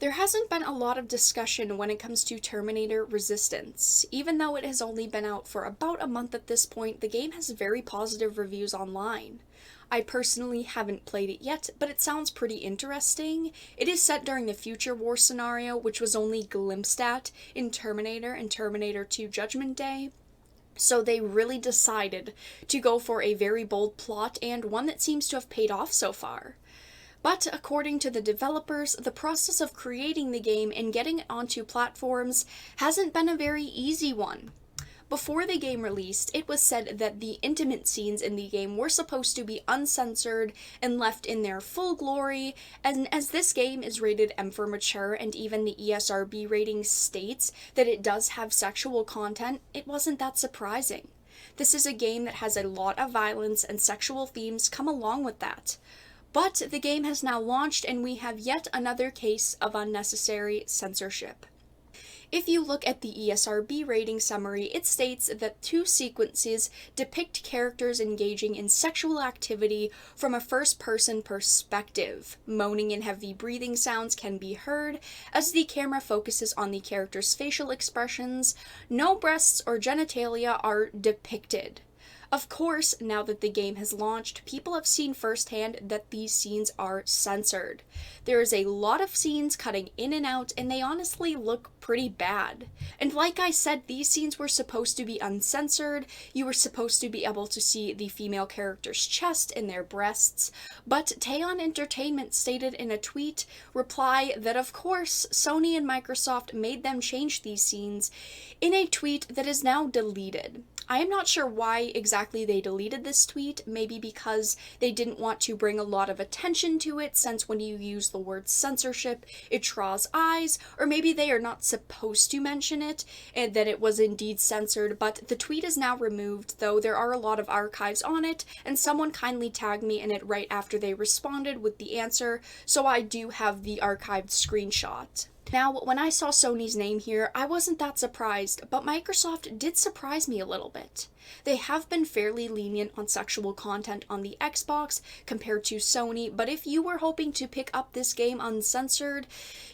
There hasn't been a lot of discussion when it comes to Terminator Resistance. Even though it has only been out for about a month at this point, the game has very positive reviews online. I personally haven't played it yet, but it sounds pretty interesting. It is set during the Future War scenario, which was only glimpsed at in Terminator and Terminator 2 Judgment Day. So they really decided to go for a very bold plot and one that seems to have paid off so far. But according to the developers, the process of creating the game and getting it onto platforms hasn't been a very easy one. Before the game released, it was said that the intimate scenes in the game were supposed to be uncensored and left in their full glory, and as this game is rated M for mature and even the ESRB rating states that it does have sexual content, it wasn't that surprising. This is a game that has a lot of violence and sexual themes come along with that. But the game has now launched and we have yet another case of unnecessary censorship. If you look at the ESRB rating summary, it states that 2 sequences depict characters engaging in sexual activity from a first-person perspective. Moaning and heavy breathing sounds can be heard as the camera focuses on the character's facial expressions. No breasts or genitalia are depicted. Of course, now that the game has launched, people have seen firsthand that these scenes are censored. There is a lot of scenes cutting in and out, and they honestly look pretty bad. And like I said, these scenes were supposed to be uncensored. You were supposed to be able to see the female character's chest and their breasts, but Teon Entertainment stated in a tweet reply that of course Sony and Microsoft made them change these scenes in a tweet that is now deleted. I am not sure why exactly they deleted this tweet, maybe because they didn't want to bring a lot of attention to it, since when you use the word censorship, it draws eyes, or maybe they are not supposed to mention it, and that it was indeed censored, but the tweet is now removed, though there are a lot of archives on it, and someone kindly tagged me in it right after they responded with the answer, so I do have the archived screenshot. Now, when I saw Sony's name here, I wasn't that surprised, but Microsoft did surprise me a little bit. They have been fairly lenient on sexual content on the Xbox compared to Sony, but if you were hoping to pick up this game uncensored,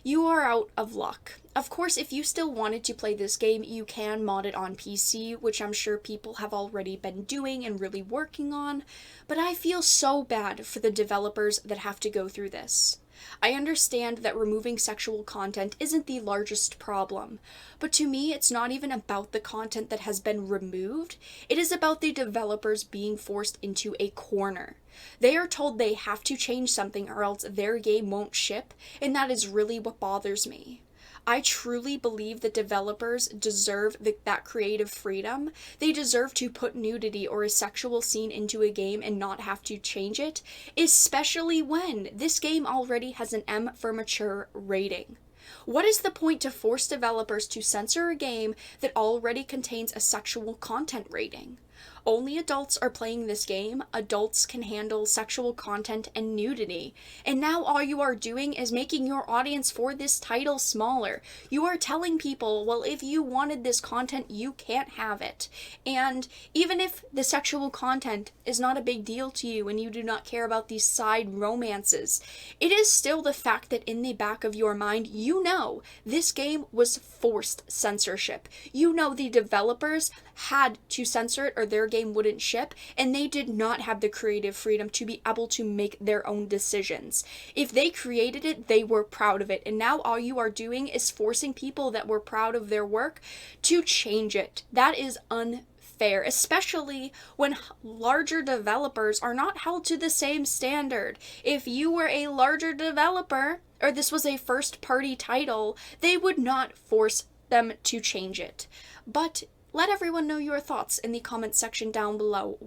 you are out of luck. Of course, if you still wanted to play this game, you can mod it on PC, which I'm sure people have already been doing and really working on, but I feel so bad for the developers that have to go through this. I understand that removing sexual content isn't the largest problem, but to me it's not even about the content that has been removed, it is about the developers being forced into a corner. They are told they have to change something or else their game won't ship, and that is really what bothers me. I truly believe that developers deserve that creative freedom. They deserve to put nudity or a sexual scene into a game and not have to change it, especially when this game already has an M for mature rating. What is the point to force developers to censor a game that already contains a sexual content rating? Only adults are playing this game, adults can handle sexual content and nudity, and now all you are doing is making your audience for this title smaller. You are telling people, well, if you wanted this content, you can't have it. And even if the sexual content is not a big deal to you and you do not care about these side romances, it is still the fact that in the back of your mind, you know this game was forced censorship. You know the developers had to censor it or their game wouldn't ship, and they did not have the creative freedom to be able to make their own decisions. If they created it, they were proud of it, and now all you are doing is forcing people that were proud of their work to change it. That is unfair, especially when larger developers are not held to the same standard. If you were a larger developer, or this was a first-party title, they would not force them to change it. But let everyone know your thoughts in the comment section down below.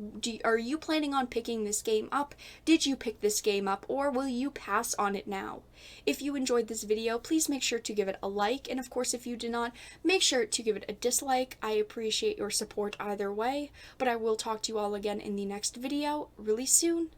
Are you planning on picking this game up? Did you pick this game up, or will you pass on it now? If you enjoyed this video, please make sure to give it a like, and of course if you did not, make sure to give it a dislike. I appreciate your support either way, but I will talk to you all again in the next video really soon.